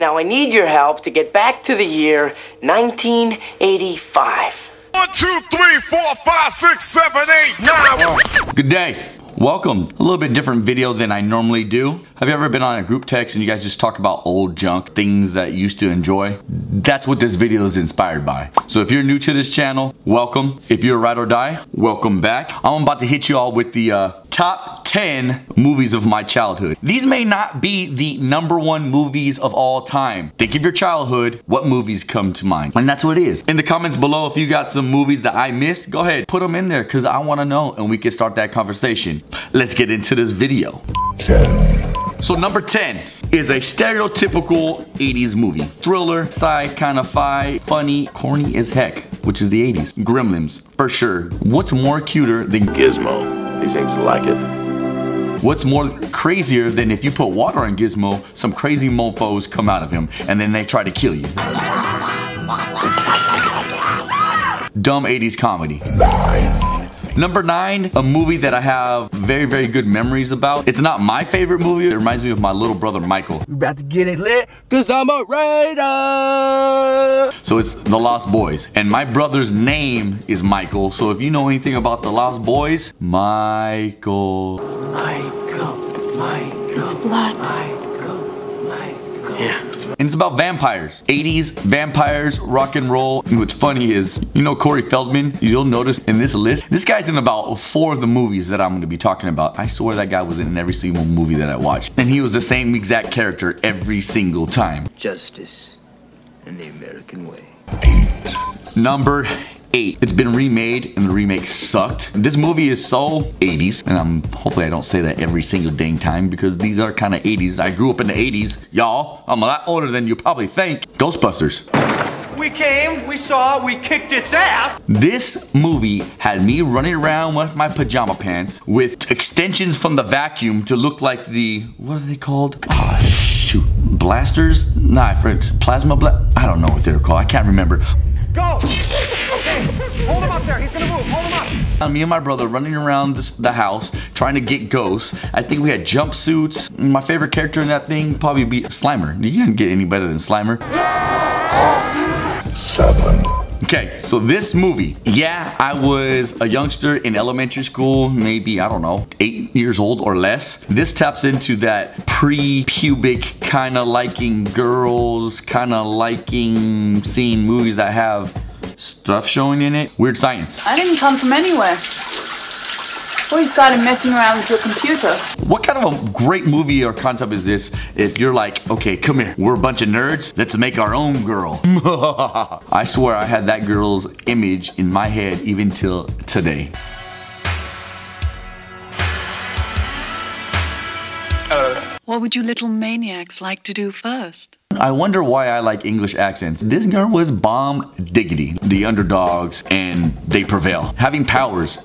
Now I need your help to get back to the year 1985. 1, 2, 3, 4, 5, 6, 7, 8, 9. Good day. Welcome. A little bit different video than I normally do. Have you ever been on a group text and you guys just talk about old junk, things that you used to enjoy? That's what this video is inspired by. So if you're new to this channel, welcome. If you're a ride or die, welcome back. I'm about to hit you all with the top 10 movies of my childhood. These may not be the #1 movies of all time. Think of your childhood, what movies come to mind? And that's what it is. In the comments below, if you got some movies that I missed, go ahead, put them in there because I want to know and we can start that conversation. Let's get into this video. 10. So number 10 is a stereotypical 80s movie. Thriller, sci, kind of funny, corny as heck, which is the 80s. Gremlins, for sure. What's more cuter than Gizmo? He seems to like it. What's more crazier than if you put water on Gizmo, some crazy mofos come out of him and then they try to kill you? Dumb 80s comedy. 9. Number 9, a movie that I have very, very good memories about. It's not my favorite movie. It reminds me of my little brother, Michael. You about to get it lit, cause I'm a Raider. So it's The Lost Boys. And my brother's name is Michael. So if you know anything about The Lost Boys, Michael. It's blood. Yeah. And it's about vampires. 80s, vampires, rock and roll. And what's funny is, you know Corey Feldman? You'll notice in this list, this guy's in about 4 of the movies that I'm going to be talking about. I swear that guy was in every single movie that I watched. And he was the same exact character every single time. Justice in the American way. 8. Number 8. It's been remade and the remake sucked. This movie is so 80s, and hopefully I don't say that every single dang time because these are kind of 80s. I grew up in the 80s, y'all. I'm a lot older than you probably think. Ghostbusters. We came, we saw, we kicked its ass. This movie had me running around with my pajama pants with extensions from the vacuum to look like the, what are they called? Oh shoot, blasters? Nah, friends, plasma I don't know what they're called. I can't remember. Go! Okay, hold him up there. He's gonna move. Hold him up. Me and my brother running around the house trying to get ghosts. I think we had jumpsuits. My favorite character in that thing probably be Slimer. You can't get any better than Slimer. 7. Okay, so this movie, yeah, I was a youngster in elementary school, maybe, I don't know, 8 years old or less. This taps into that pre-pubic kind of liking girls, kind of liking seeing movies that have stuff showing in it. Weird Science. I didn't come from anywhere. Well, you've got him messing around with your computer. What kind of a great movie or concept is this if you're like, okay, come here, we're a bunch of nerds, let's make our own girl. I swear I had that girl's image in my head even till today. What would you little maniacs like to do first? I wonder why I like English accents. This girl was bomb diggity. The underdogs and they prevail. Having powers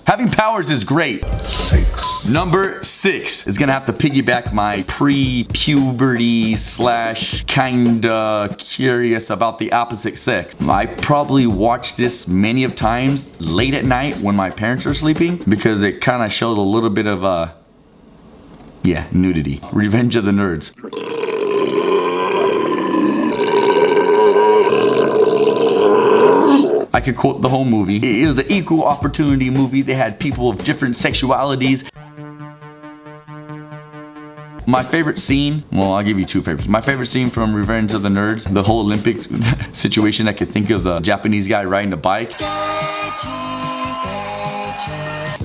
is great. 6. Number 6 is gonna have to piggyback my pre-puberty / kinda curious about the opposite sex. I probably watched this many of times late at night when my parents are sleeping because it kind of showed a little bit of yeah, nudity. Revenge of the Nerds. I could quote the whole movie. It was an equal opportunity movie. They had people of different sexualities. My favorite scene, well, I'll give you 2 favorites. My favorite scene from Revenge of the Nerds, the whole Olympic situation, I could think of the Japanese guy riding a bike.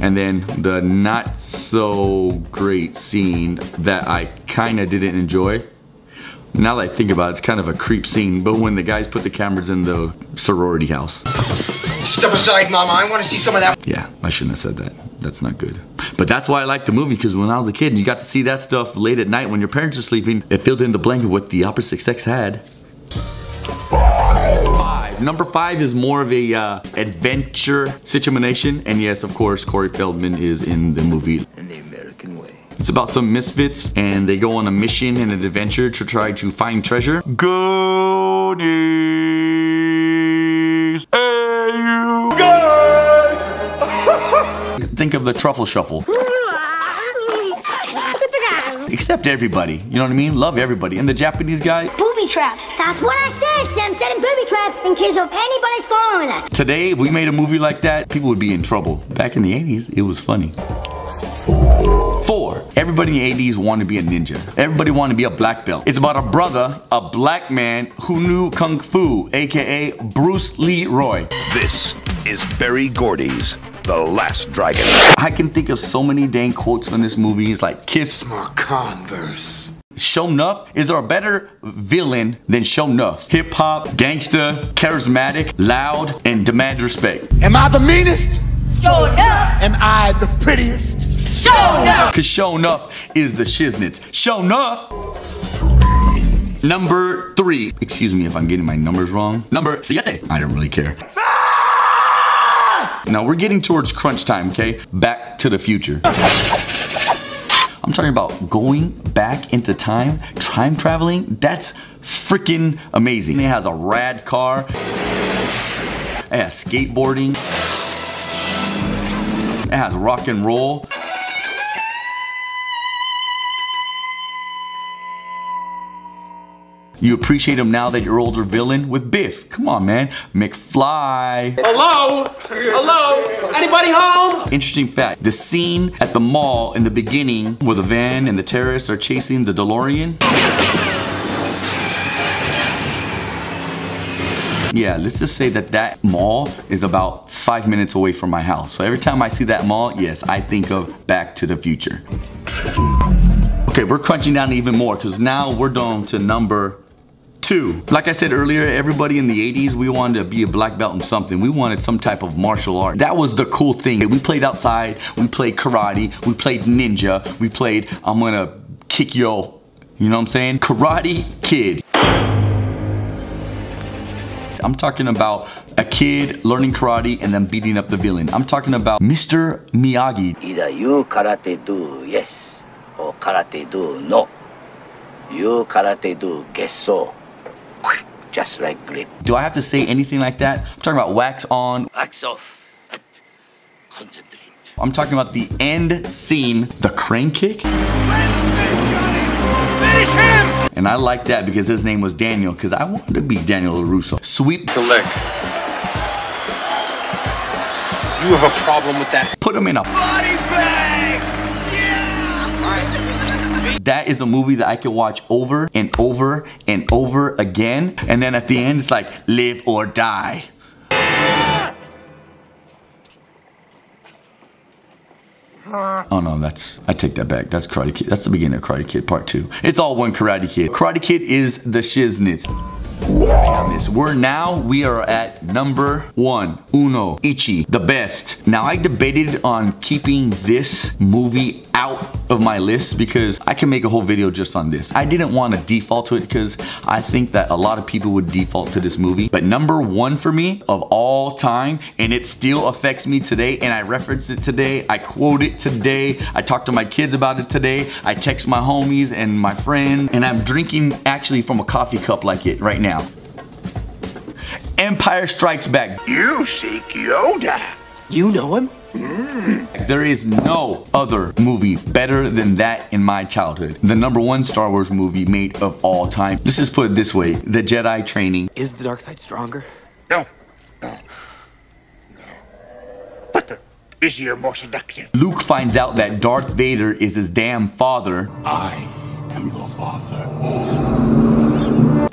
And then the not so great scene that I kind of didn't enjoy. Now that I think about it, it's kind of a creep scene, but when the guys put the cameras in the sorority house. Step aside, Mama. I want to see some of that. Yeah, I shouldn't have said that. That's not good. But that's why I like the movie, because when I was a kid and you got to see that stuff late at night when your parents are sleeping, it filled in the blank of what the opposite sex had. 5. Number 5 is more of a adventure situation, and yes, of course, Corey Feldman is in the movie. In the American way. It's about some misfits, and they go on a mission and an adventure to try to find treasure. Goonies! Hey, you guys! Think of the Truffle Shuffle. Accept everybody, you know what I mean? Love everybody. And the Japanese guy, booby traps. That's what I said, Sam. Setting booby traps in case of anybody's following us. today, if we made a movie like that, people would be in trouble. Back in the 80s, it was funny. 4. Everybody in the 80s wanted to be a ninja. Everybody wanted to be a black belt. It's about a brother, a black man who knew Kung Fu, aka Bruce Leroy. This is Barry Gordy's The Last Dragon. I can think of so many dang quotes from this movie. It's like, kiss My Converse. Show Nuff. Is there a better villain than Show Nuff? Hip hop, gangster, charismatic, loud, and demand respect. Am I the meanest? Show enough. Am I the prettiest? Show enough. Cause Show Nuff is the shiznits. Show Nuff. Number 3. Excuse me if I'm getting my numbers wrong. Number 7. I don't really care. Now we're getting towards crunch time, okay? Back to the Future. I'm talking about going back into time traveling. That's freaking amazing. It has a rad car. It has skateboarding. It has rock and roll. You appreciate him now that you're older villain with Biff. Come on, man. McFly. Hello? Hello? Anybody home? Interesting fact, the scene at the mall in the beginning where the van and the terrorists are chasing the DeLorean. Yeah, let's just say that that mall is about 5 minutes away from my house. So every time I see that mall, yes, I think of Back to the Future. Okay, we're crunching down even more because now we're down to number 2. Like I said earlier, everybody in the 80s, we wanted to be a black belt in something. We wanted some type of martial art. That was the cool thing. We played outside, we played karate, we played ninja, we played I'm gonna kick yo, you know what I'm saying? Karate Kid. I'm talking about a kid learning karate and then beating up the villain. I'm talking about Mr. Miyagi. Either you karate do yes or karate do no. You karate do gesso. Just like grip. Do I have to say anything like that? I'm talking about wax on, Wax off. Concentrate. I'm talking about the end scene, the crane kick. Finish him! And I like that because his name was Daniel, because I wanted to be Daniel LaRusso. Sweep The leg. You have a problem with that? Put him in a Body bag! That is a movie that I could watch over and over and over again. And then at the end, it's like, live or die. Oh no, I take that back. That's Karate Kid. That's the beginning of Karate Kid Part 2. It's all one Karate Kid. Karate Kid is the shiznits. We are at number 1. Uno, Ichi, the best. Now I debated on keeping this movie out of my list because I can make a whole video just on this. I didn't want to default to it because I think that a lot of people would default to this movie. But number 1 for me of all time, and it still affects me today, and I reference it today, I quote it today, I talk to my kids about it today, I text my homies and my friends, and I'm drinking actually from a coffee cup like it right now. Empire Strikes Back. You seek Yoda. You know him? There is no other movie better than that in my childhood. The number 1 Star Wars movie made of all time. Let's just put it this way. The Jedi training. Is the dark side stronger? No. But the easier, more seductive. Luke finds out that Darth Vader is his damn father. I am your father.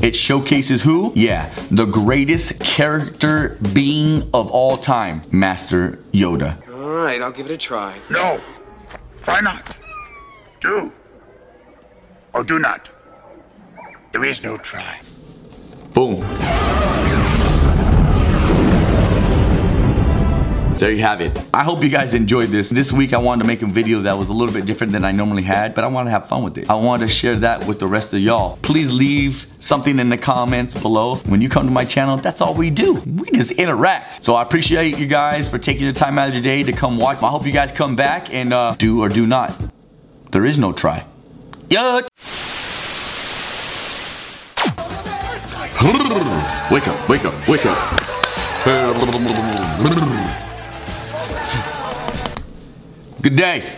It showcases who? Yeah, the greatest character being of all time, Master Yoda. All right, I'll give it a try. No. Try not. Do. Or do not. There is no try. Boom. There you have it. I hope you guys enjoyed this. This week I wanted to make a video that was a little bit different than I normally had, but I want to have fun with it. I wanted to share that with the rest of y'all. Please leave something in the comments below. When you come to my channel, that's all we do. We just interact. So I appreciate you guys for taking your time out of your day to come watch. I hope you guys come back and do or do not. There is no try. Yuck. Wake up, wake up, wake up. Good day.